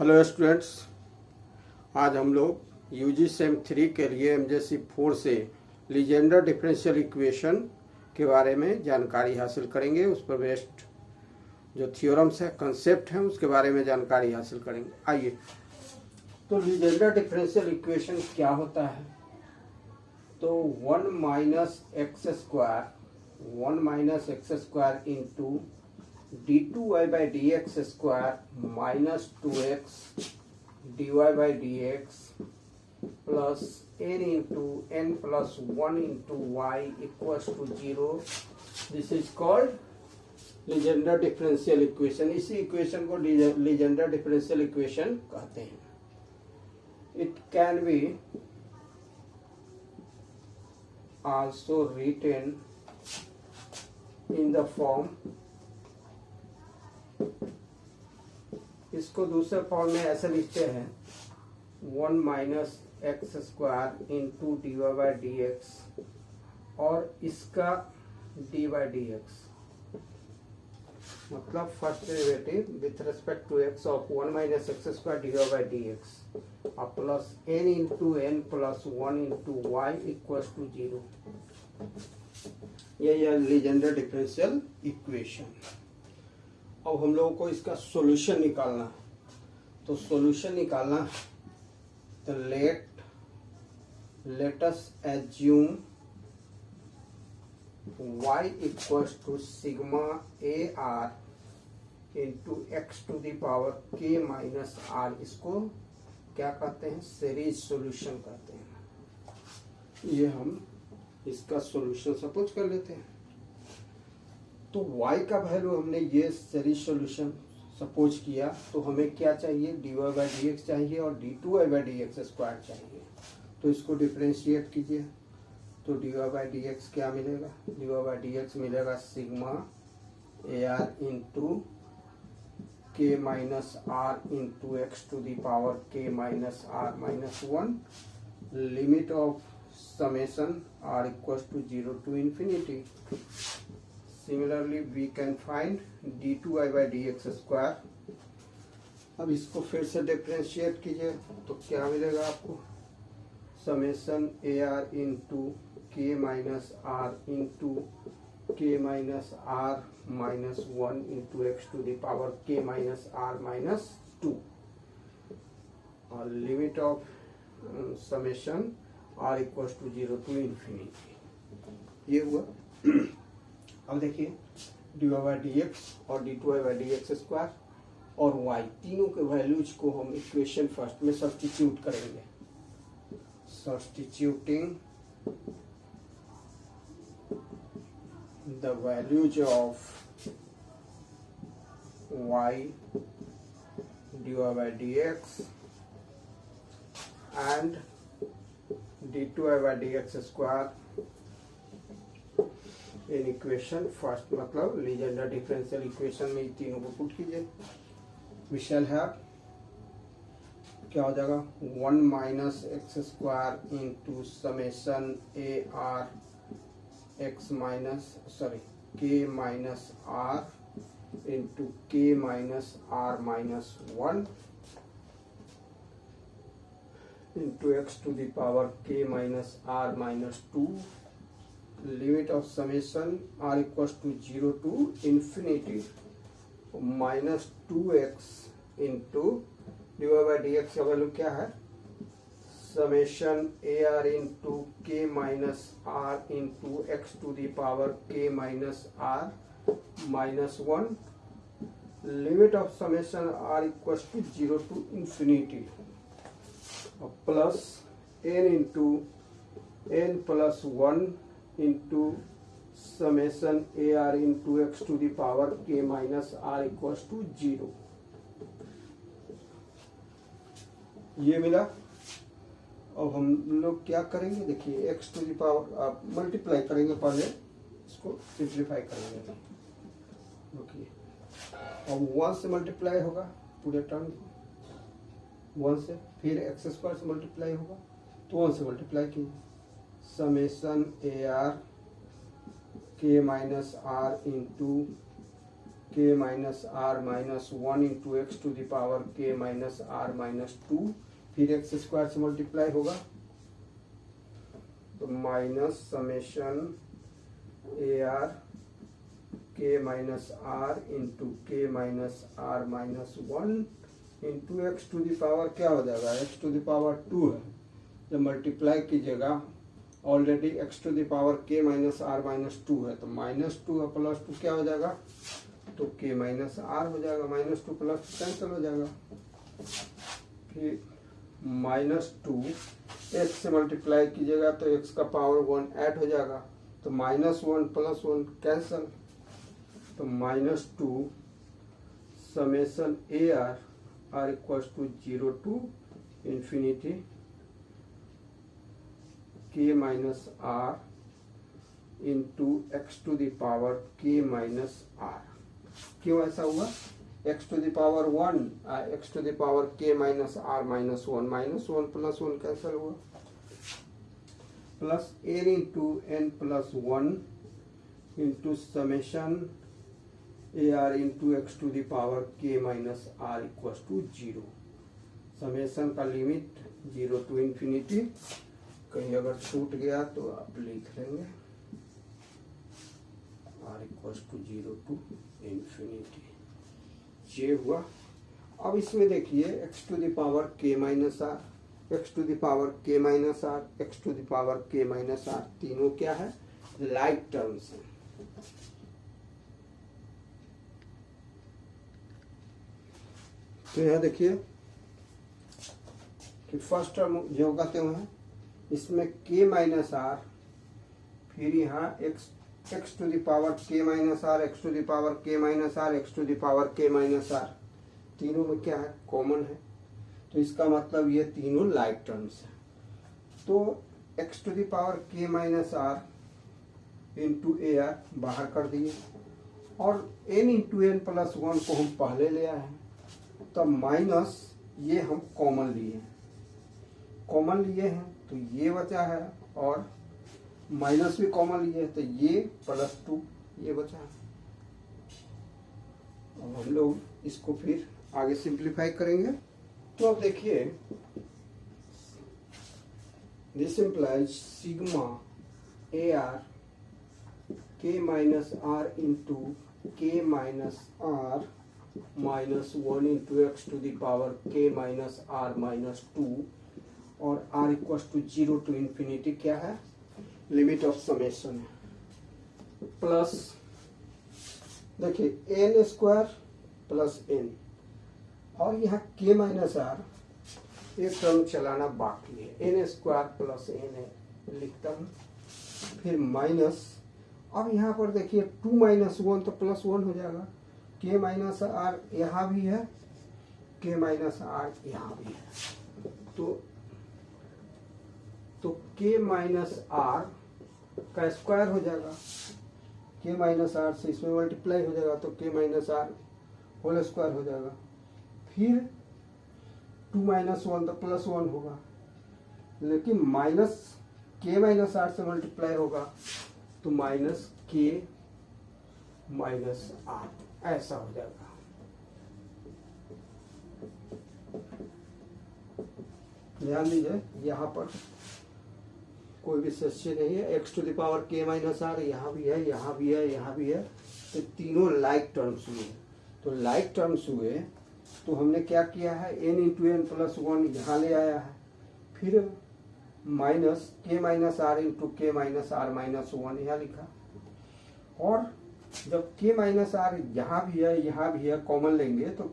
Hello students, आज हम लोग यूजी सेम 3 के लिए एमजेसी 4 से लीजेंडर डिफरेंशियल इक्वेशन के बारे में जानकारी हासिल करेंगे। उस पर बेस्ड जो थ्योरम्स है, कंसेप्ट हैं, उसके बारे में जानकारी हासिल करेंगे। आइए, तो लीजेंडर डिफरेंशियल इक्वेशन क्या होता है? तो 1 minus x square into d2y by dx square minus 2x dy by dx plus n into n plus 1 into y equals to 0. This is called Legendre differential equation. इसी equation को Legendre differential equation कहते हैं. It can be also written in the form, इसको दूसरे form में ऐसे लिखते हैं 1 minus x square into d Y by D x और इसका डी बाई डी एक्स, मतलब first derivative with respect to x of 1 minus x square d Y by D x और plus n into N plus 1 into y equals to 0। यही है Legender differential equation. अब हम लोगों को इसका solution निकालना है। तो सॉल्यूशन निकालना है तो let us assume y equals to sigma A R into x to the power k minus R. इसको क्या कहते हैं? सीरीज सॉल्यूशन कहते हैं। ये हम इसका सॉल्यूशन सपोज कर लेते हैं। तो y का वैल्यू हमने ये सीरीज सॉल्यूशन सपोज किया, तो हमें क्या चाहिए? dy बाई डी एक्स चाहिए और d2y by D x square चाहिए। तो इसको डिफ्रेंशिएट कीजिए, तो dy बाई डी एक्स क्या मिलेगा? dy बाई डी एक्स मिलेगा सिग्मा ए आर इंटू के minus are into x to the power के minus are minus 1, limit of summation are equals to 0 to infinity. Similarly, we can find d2y by dx square। अब इसको फिर से differentiate कीजिए तो क्या मिलेगा आपको? समेशन ए आर इंटू के माइनस आर इंटू के minus are minus 1 into x to the power के माइनस आर माइनस 2 और limit of summation are equals to 0 to infinity. ये हुआ। अब देखिए d Y by D x और d two Y by D x square और y, तीनों के वैल्यूज को हम इक्वेशन फर्स्ट में सब्स्टिट्यूट करेंगे। Substituting the values of y D Y by D X and D two Y by D x square in equation first, मतलब Legendre differential equation में तीनों को पुट कीजिए। वी शैल हैव, क्या हो जाएगा? 1 minus x square into summation ए r x minus के minus are into के minus are minus 1 into x to the power के minus are minus 2, limit of summation are equals to 0 to infinity minus 2x into d Y by D x का value क्या है? Summation A R into के minus are into x to the power के minus are minus 1, limit of summation are equals to 0 to infinity plus n into n plus 1 into summation A R into x to the power के minus R equals to 0। ये मिला। अब हम लोग क्या करेंगे? देखिए एक्स टू द पावर आप मल्टीप्लाई करेंगे, पहले इसको सिंप्लीफाई करेंगे। देखिए अब 1 से मल्टीप्लाई होगा पूरे टर्म, 1 से, फिर एक्स स्क्वायर से मल्टीप्लाई होगा तो 1 से मल्टीप्लाई कीजिए। Summation A R K minus are into के minus are minus 1 into x to the power के माइनस आर माइनस 2, फिर एक्स स्क्वायर से मल्टीप्लाई होगा तो minus summation A R K minus are into के minus are minus 1 into x to the power क्या हो जाएगा, एक्स टू द पावर 2 है। जब मल्टीप्लाई कीजिएगा already X to the power के माइनस आर माइनस 2 है, तो माइनस 2 और प्लस 2 क्या हो जाएगा, तो के माइनस आर हो जाएगा, माइनस 2 प्लस 2 कैंसिल हो जाएगा। फिर माइनस 2 एक्स से मल्टीप्लाई कीजिएगा तो एक्स का पावर 1 ऐड हो जाएगा, तो माइनस 1 प्लस 1 कैंसिल, तो minus 2 summation A R are equal to 0 to infinity k minus are into x to the power के माइनस आर। क्यों ऐसा हुआ, x to the power 1 x to the power के minus are minus 1, minus 1 plus 1 cancel हुआ, plus n into N plus 1 into summation A R into x to the power के minus are equal to 0। Summation का limit 0 to infinity, कहीं अगर छूट गया तो आप लिख लेंगे r equal to 0 to infinity, ये हुआ। अब इसमें देखिए एक्स टू द पावर के minus r, x to the power के minus r, x to the power के माइनस आर, तीनों क्या है, लाइक टर्म्स हैं। तो यहां देखिए कि फर्स्ट टर्म जो कहते हैं इसमें के माइनस आर, फिर यहाँ एक्स टू द पावर के minus r, x to the power के minus r, x to the power के माइनस आर, तीनों में क्या है, कॉमन है। तो इसका मतलब ये तीनों लाइक टर्म्स है। तो एक्स टू द पावर के minus are into A R बाहर कर दिए और एन इंटू एन प्लस 1 को हम पहले ले आए हैं, तो माइनस ये हम कॉमन लिए हैं, कॉमन लिए हैं तो ये बचा है और माइनस भी कॉमन लिए है तो ये प्लस 2 ये बचा है। अब हम लोग इसको फिर आगे सिंप्लीफाई करेंगे। तो अब देखिए this implies sigma A R K minus are into के minus are minus 1 into x to the power के माइनस आर माइनस 2 और R equal to 0 to infinity क्या है, लिमिट ऑफ समेशन है, प्लस देखिए एन स्क्वायर प्लस एन और यहाँ के माइनस आर एक टर्म चलाना बाकी है, एन स्क्वायर प्लस एन है लिखता हूँ, फिर माइनस, अब यहाँ पर देखिए 2 माइनस 1 तो प्लस 1 हो जाएगा, के माइनस आर यहाँ भी है, के माइनस आर यहाँ भी है, तो के माइनस आर का स्क्वायर हो जाएगा, के माइनस आर से इसमें मल्टीप्लाई हो जाएगा तो के माइनस आर होल स्क्वायर हो जाएगा, फिर 2 माइनस 1 तो प्लस 1 होगा, लेकिन माइनस के माइनस आर से मल्टीप्लाई होगा तो माइनस के माइनस आर ऐसा हो जाएगा। ध्यान दीजिए यहाँ पर कोई भी सच्चे नहीं है, एक्स टू द पावर के माइनस आर यहाँ भी है, यहाँ भी है, यहाँ भी है, तो तीनों लाइक टर्म्स हुए। तो लाइक टर्म्स हुए तो हमने क्या किया है, एन इंटू एन प्लस 1 यहाँ ले आया है, फिर माइनस के माइनस आर इंटू के माइनस आर माइनस 1 यहाँ लिखा, और जब के माइनस आर यहाँ भी है यहाँ भी है कॉमन लेंगे तो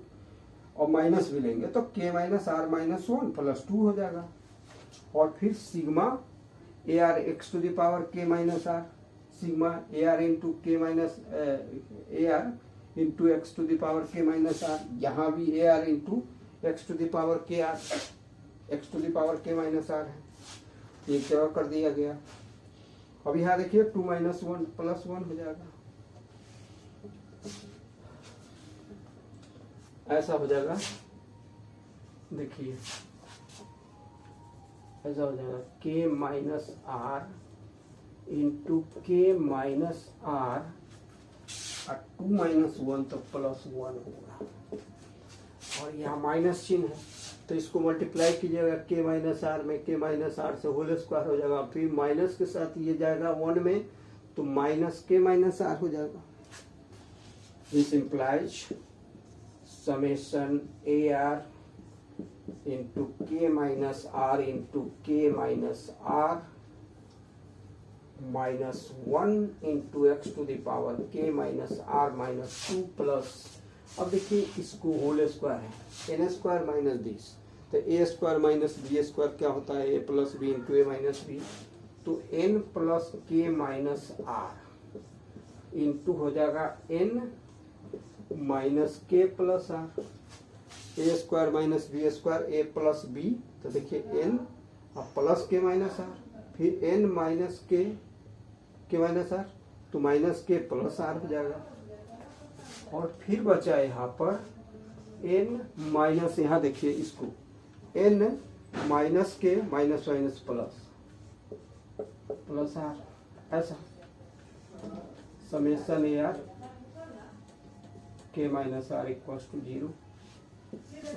और माइनस भी लेंगे तो के माइनस आर माइनस 1 प्लस 2 हो जाएगा, और फिर sigma A r x to the power के minus r, sigma A R into के minus a are into x to the power के माइनस आर, यहाँ भी a are into x to the power k r, x to the power के minus r है, एक जगह कर दिया गया। अब यहाँ देखिए 2 माइनस 1 प्लस 1 हो जाएगा, ऐसा हो जाएगा, देखिए ऐसा हो जाएगा के माइनस आर इंटू के माइनस आर और 2 माइनस 1 तो प्लस 1 होगा, और यहाँ माइनस चिन्ह है तो इसको मल्टीप्लाई कीजिएगा के माइनस आर में, के माइनस आर से होल स्क्वायर हो जाएगा, फिर माइनस के साथ ये जाएगा 1 में तो माइनस के माइनस आर हो जाएगा। This implies summation A R into के माइनस आर इंटू के minus are minus 1 into x to the power के माइनस आर माइनस 2 प्लस, अब देखिए इसको होल स्क्वायर है, एन स्क्वायर माइनस दिस, तो A square minus B square क्या होता है, A plus B into A minus B, तो एन प्लस के माइनस आर इंटू हो जाएगा एन माइनस के plus are, A square minus B square A plus B, तो देखिए एन और प्लस के माइनस आर, फिर एन माइनस के माइनस आर, तो माइनस के प्लस आर हो जाएगा, और फिर बचा यहाँ पर एन माइनस, यहाँ देखिए इसको एन माइनस के minus minus plus plus R, ऐसा summation A R K minus are equal to 0,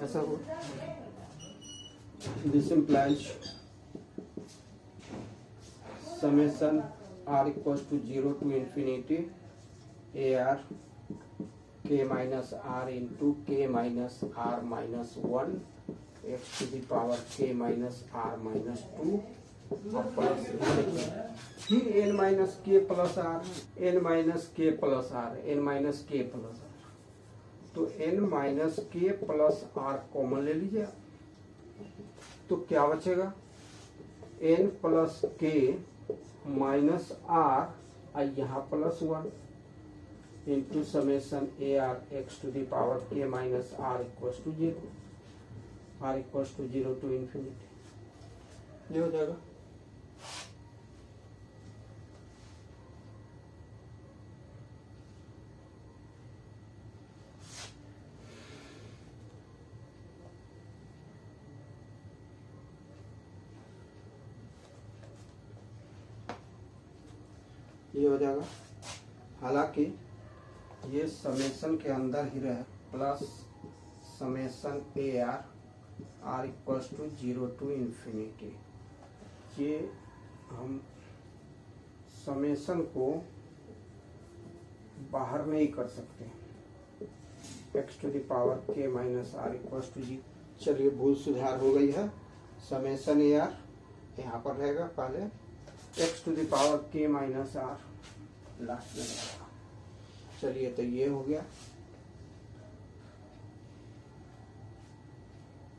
ऐसा हो। This implies summation R equal to 0 to infinity A R K minus are into के minus are minus 1 x to the power के minus are minus 2 plus, फिर N minus के plus R, N minus के plus R, N minus के plus are, तो n minus के plus r common ले लीजिए, तो क्या बचेगा एन प्लस के माइनस आर और यहाँ plus 1 into summation A r x to the power के minus are equal to 0, r equal to 0 to infinity, ये हो जाएगा। ये हो जाएगा, हालांकि ये समेशन के अंदर ही रहे, plus summation A R are equal to 0 to infinity, ये हम समेशन को बाहर नहीं कर सकते, एक्स टू द पावर के माइनस आर इक्वल टू 0। चलिए भूल सुधार हो गई है, समेशन ए आर यहाँ पर रहेगा पहले, एक्स टू द पावर के माइनस आर लास्ट में रहेगा। चलिए तो ये हो गया,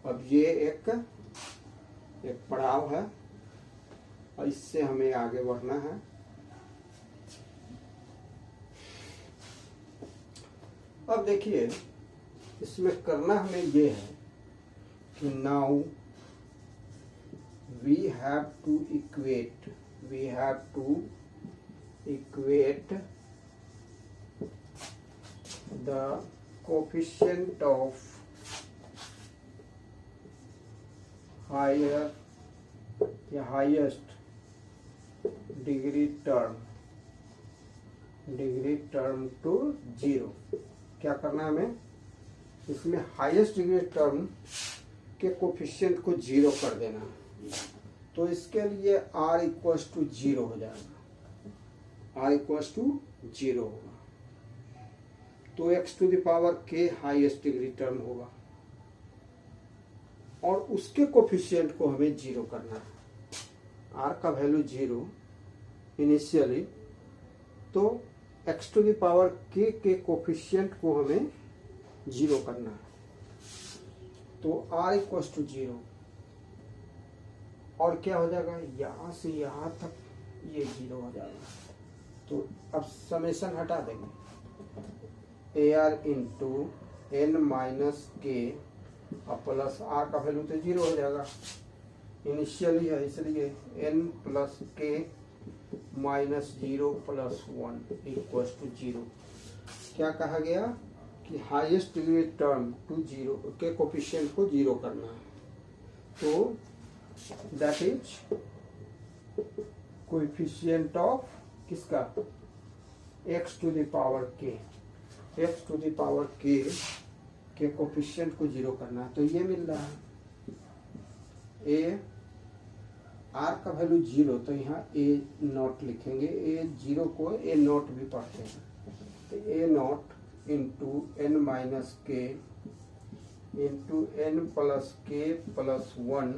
अब ये एक पड़ाव है और इससे हमें आगे बढ़ना है। अब देखिए इसमें करना हमें ये है कि now we have to equate the coefficient of highest degree term to 0। क्या करना है हमें, इसमें हाईएस्ट डिग्री टर्म के कोफिशिएंट को 0 कर देना, तो इसके लिए r इक्वल टू 0 हो जाएगा, r इक्वल टू 0 होगा, तो x to the power k highest degree term होगा और उसके कोफिशिएंट को हमें 0 करना है, r का वैल्यू 0 इनिशियली, तो x to the power k के कोफिशिएंट को हमें 0 करना है, तो r इक्वल टू 0, और क्या हो जाएगा यहाँ से यहाँ तक ये 0 हो जाएगा, तो अब समेशन हटा देंगे, A are into N minus K और प्लस आर का वैल्यू तो 0 हो जाएगा, इनिशियली है इसलिए एन प्लस के माइनस 0 प्लस 1 इक्वल टू 0। क्या कहा गया कि हाईएस्ट डिग्री टर्म टू 0 के कोफिशिएंट को 0 करना है, तो दैट इज कोएफिशिएंट ऑफ किसका, x to the power k, X to the power K coefficient को जीरो करना है। तो ये मिल रहा है ए आर का वैल्यू जीरो, तो यहाँ ए नॉट लिखेंगे। ए जीरो को ए नॉट भी पढ़ते हैं, तो a nought into N minus k into N plus k plus one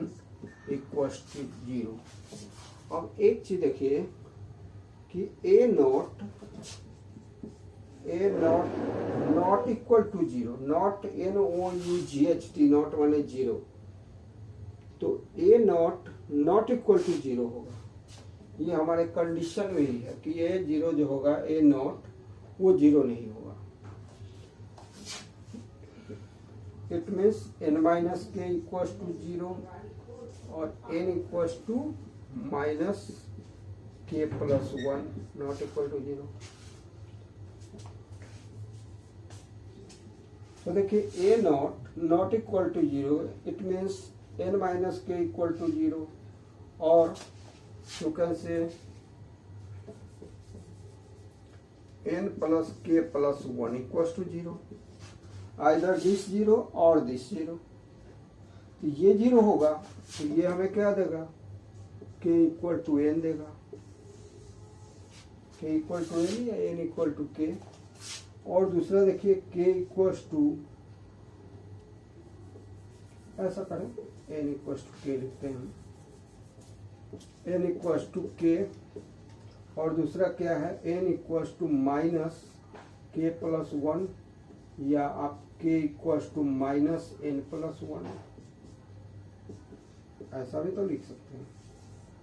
equal to zero. अब एक चीज देखिए कि a nought not equal to zero, nought N O U G H T, nought माने जीरो, तो a nought equal to zero होगा। ये हमारे कंडीशन में ही है कि ए जीरो जो होगा, ए नॉट वो जीरो नहीं होगा। It means n minus k equal to zero और एन इक्वल टू माइनस के plus one not equal to zero. तो देखिए a nought equal to zero, it means n minus k equal to zero, और you can say n plus k plus one equal to zero, either this zero और this zero. तो ये zero होगा तो ये हमें क्या देगा, के इक्वल टू एन देगा, के इक्वल टू एन या एन इक्वल टू के। और दूसरा देखिए के इक्वल टू, ऐसा करें एन इक्वल टू के लिखते हैं, एन इक्वल टू के, और दूसरा क्या है एन इक्वल टू माइनस के प्लस वन, या आप K equal to minus N plus one, ऐसा भी तो लिख सकते हैं।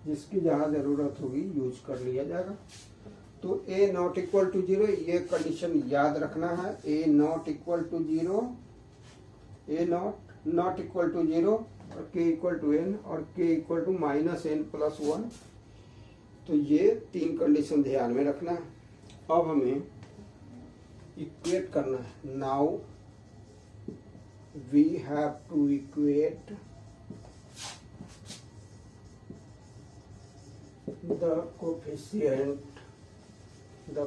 जिसकी जहां जरूरत होगी यूज कर लिया जाएगा। तो a nought equal to zero, ये कंडीशन याद रखना है। A nought equal to zero, a nought equal to zero, और के इक्वल टू एन, और k equal to minus N plus one. तो ये तीन कंडीशन ध्यान में रखना है। अब हमें इक्वेट करना है। Now we have to equate the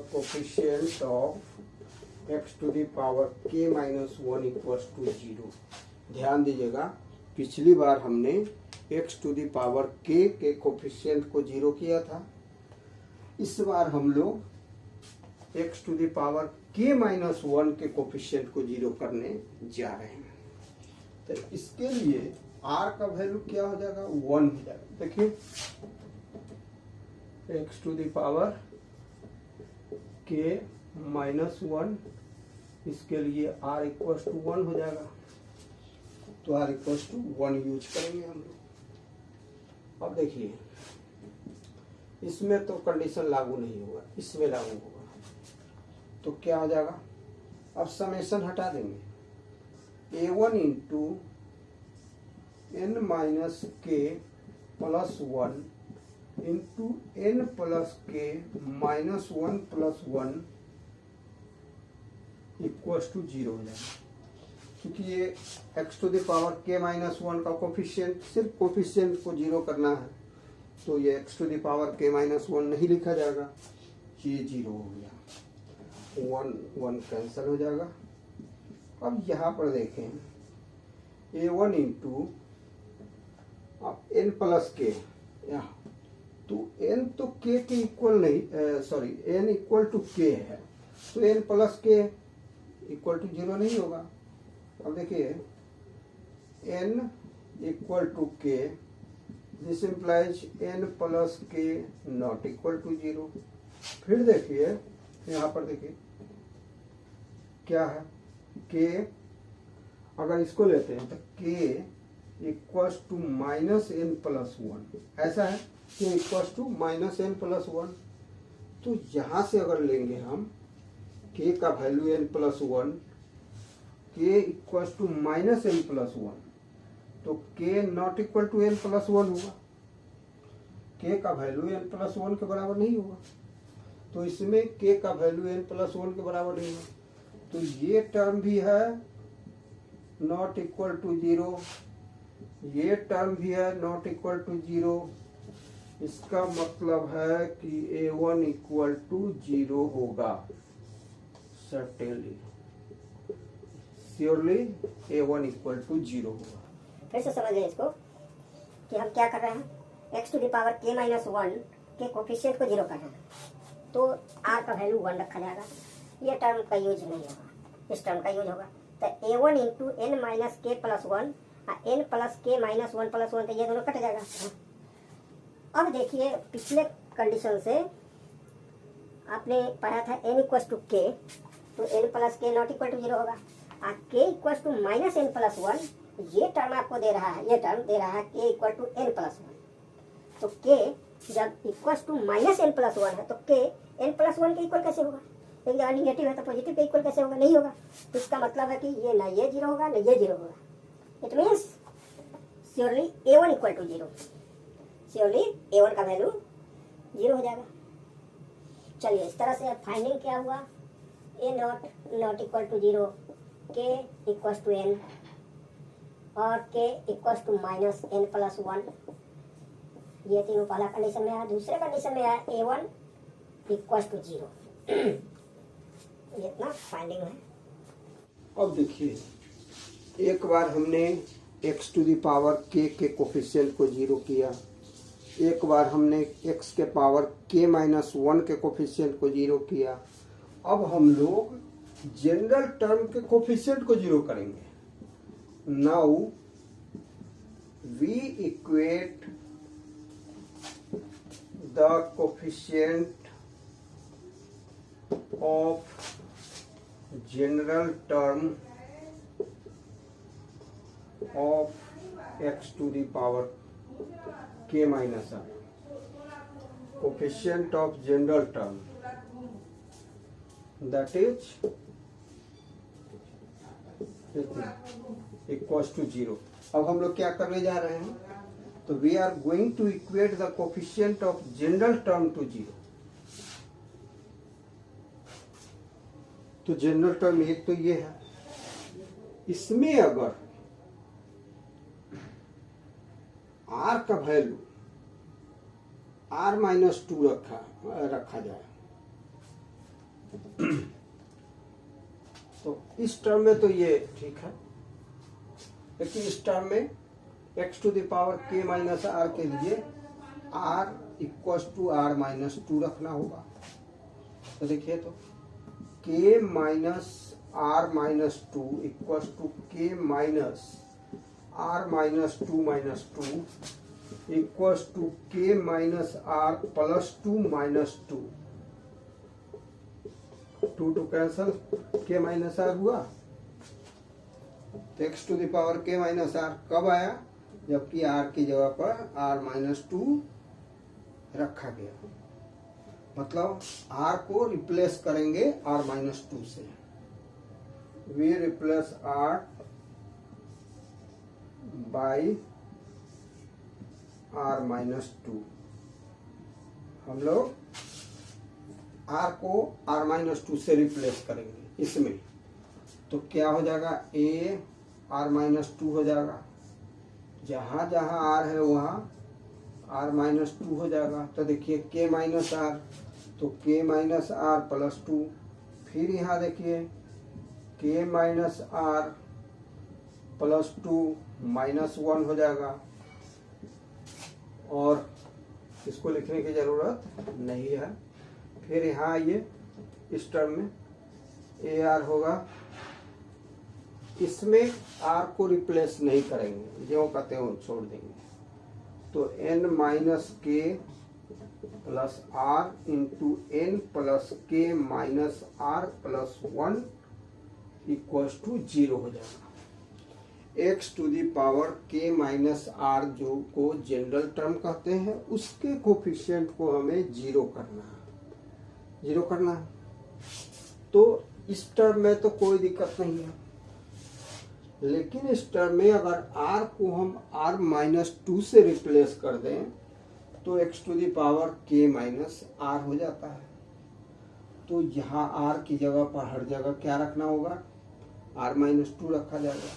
coefficient of x to the power k minus 1 equals to 0। ध्यान दीजिएगा, पिछली बार हमने x to the power k के कोफिशिएंट को जीरो किया था। इस बार हम लोग x to the power k minus 1 के कोफिशिएंट को जीरो करने जा रहे हैं। तो इसके लिए r का वैल्यू क्या हो जाएगा, 1 हो जाएगा। देखिए x to the power k minus 1, इसके लिए r इक्वल टू 1 हो जाएगा। तो r इक्वल टू 1 यूज करेंगे हम लोग। अब देखिए इसमें तो कंडीशन लागू नहीं होगा, इसमें लागू होगा। तो क्या हो जाएगा, अब समेशन हटा देंगे। a1 इंटू एन माइनस के प्लस 1 इंटू एन प्लस के माइनस 1 प्लस 1 इक्वल टू 0 हो जाएगा। क्योंकि ये x to the power k minus 1 का कोफिशिएंट, सिर्फ कोफिशिएंट को 0 करना है, तो ये x to the power k minus 1 नहीं लिखा जाएगा, ये 0 हो गया। 1 कैंसिल हो जाएगा। अब यहाँ पर देखें a1 इंटू एन प्लस के, यहाँ तो n तो k के इक्वल नहीं, sorry n equal to k है, तो n plus K equal to 0 नहीं होगा। अब देखिए n equal to k, this implies n plus के नॉट इक्वल टू 0। फिर देखिए यहाँ पर देखिए क्या है, k अगर इसको लेते हैं तो k equal to minus N plus 1, ऐसा है k equal to minus N plus 1। तो यहां से अगर लेंगे हम k का value n plus 1, k equal to minus N plus 1, तो k not equal to n plus 1 होगा। k का वैल्यू n प्लस 1 के बराबर नहीं होगा, तो इसमें k का वैल्यू n प्लस 1 के बराबर नहीं होगा। तो ये टर्म भी है नॉट इक्वल टू 0, ये टर्म भी है नॉट इक्वल टू 0। इसका मतलब है कि a1 इक्वल टू 0 होगा certainly. Surely a1 equal to 0 होगा। फिर से समझ लें इसको कि हम क्या कर रहे हैं, x to the power k minus 1 के कोफिशिएंट को 0 कर रहे हैं, तो r का वैल्यू 1 रखा जाएगा। ये टर्म का यूज नहीं होगा, इस टर्म का यूज होगा। तो a1 इंटू n माइनस के प्लस 1 n प्लस के माइनस 1 प्लस 1, तो ये दोनों कट जाएगा। अब देखिए पिछले कंडीशन से आपने पढ़ा था n इक्वल टू के, तो n प्लस के नॉट इक्वल टू 0 होगा। और k equal to minus n plus 1, ये टर्म आपको दे रहा है, ये टर्म दे रहा है k equal to n plus 1। तो k जब equal to minus n plus 1 है, तो k n प्लस 1 के इक्वल कैसे होगा? एक जगह निगेटिव है तो पॉजिटिव के इक्वल कैसे होगा? नहीं होगा। तो इसका मतलब है कि ये ना ये 0 होगा ना ये 0 होगा। It means surely a1 equal to 0, surely a1 का वैल्यू 0 हो जाएगा। चलिए इस तरह से अब फाइंडिंग क्या हुआ, a not equal to 0, k equal to n और k equal to minus n plus 1, ये तीनों पहला कंडीशन में आया। दूसरे कंडीशन में आया a1 इक्वल टू 0। ये इतना फाइंडिंग है। अब देखिए एक बार हमने x to the power k के कोफिशिएंट को 0 किया, एक बार हमने x के पावर k माइनस 1 के कोफिशिएंट को 0 किया। अब हम लोग जनरल टर्म के कोफिशिएंट को 0 करेंगे। Now we equate the coefficient of general term of x to the power k minus r, coefficient of general term, that is equals to 0। अब हम लोग क्या करने जा रहे हैं, तो we are going to equate the coefficient of general term to 0। तो जनरल टर्म एक तो ये है, इसमें अगर r का वैल्यू r माइनस 2 रखा जाए, तो इस टर्म में तो ये ठीक है, लेकिन इस टर्म में x to the power k minus r के लिए r equal to r minus 2 रखना होगा। तो देखिए तो k minus r minus 2 equal to k minus r minus 2 equals to k minus r plus 2 minus 2, 2 two cancel, k minus r हुआ। तो x to the power k minus r कब आया, जबकि r की जगह पर r माइनस 2 रखा गया। मतलब r को रिप्लेस करेंगे r माइनस 2 से। We replace r by r minus 2। हम लोग r को r माइनस 2 से रिप्लेस करेंगे इसमें, तो क्या हो जाएगा, a r माइनस 2 हो जाएगा। जहां जहां r है वहां r माइनस 2 हो जाएगा। तो देखिए k माइनस r, तो k माइनस r प्लस 2। फिर यहाँ देखिए k minus r plus 2 minus 1 हो जाएगा, और इसको लिखने की जरूरत नहीं है। फिर यहाँ ये इस टर्म में AR होगा, इसमें R को रिप्लेस नहीं करेंगे, जो कहते हैं छोड़ देंगे। तो n माइनस के plus R into n plus के minus R plus 1 equals to 0 हो जाएगा। x to the power k minus r जो को जनरल टर्म कहते हैं, उसके कोफिशिएंट को हमें 0 करना है। तो इस टर्म में तो कोई दिक्कत नहीं है, लेकिन इस टर्म में अगर r को हम r माइनस 2 से रिप्लेस कर दें तो x to the power k minus r हो जाता है। तो यहाँ r की जगह पर हर जगह क्या रखना होगा, r माइनस 2 रखा जाएगा।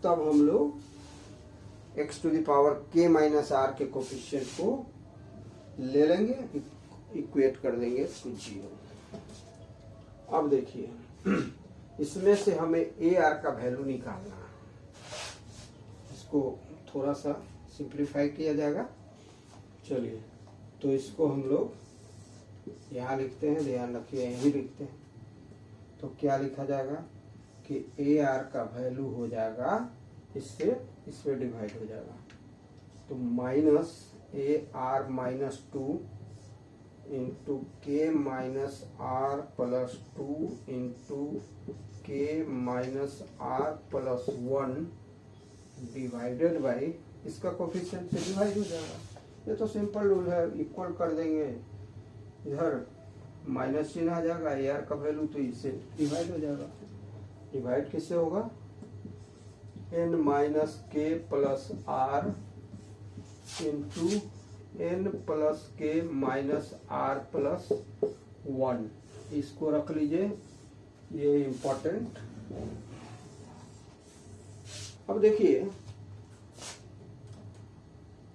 तब हम लोग x to the power k minus r के कोफिशिएंट को ले लेंगे, इक्वेट कर देंगे तो 0। अब देखिए इसमें से हमें ए आर का वैल्यू निकालना है। इसको थोड़ा सा सिंप्लीफाई किया जाएगा। चलिए, तो इसको हम लोग यहाँ लिखते हैं, ध्यान रखिए यहीं लिखते हैं। तो क्या लिखा जाएगा कि ए आर का वैल्यू हो जाएगा, इससे इस पे डिवाइड हो जाएगा। तो minus a r minus 2 into के माइनस आर प्लस 2 इंटू के minus r plus 1 divided by इसका कोफिशिएंट से डिवाइड हो जाएगा। ये तो सिंपल रूल है, इक्वल कर देंगे, इधर माइनस चिन्ह आ जाएगा, ए आर का वैल्यू तो इससे डिवाइड हो जाएगा। डिवाइड किससे होगा, एन माइनस के plus r into N plus के माइनस आर प्लस 1। इसको रख लीजिए, ये इम्पोर्टेंट। अब देखिए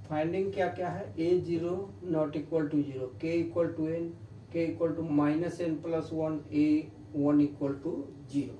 फाइंडिंग क्या क्या है, a0 not equal to 0, k equal to n, k equal to minus n plus 1, a1 equal to 0।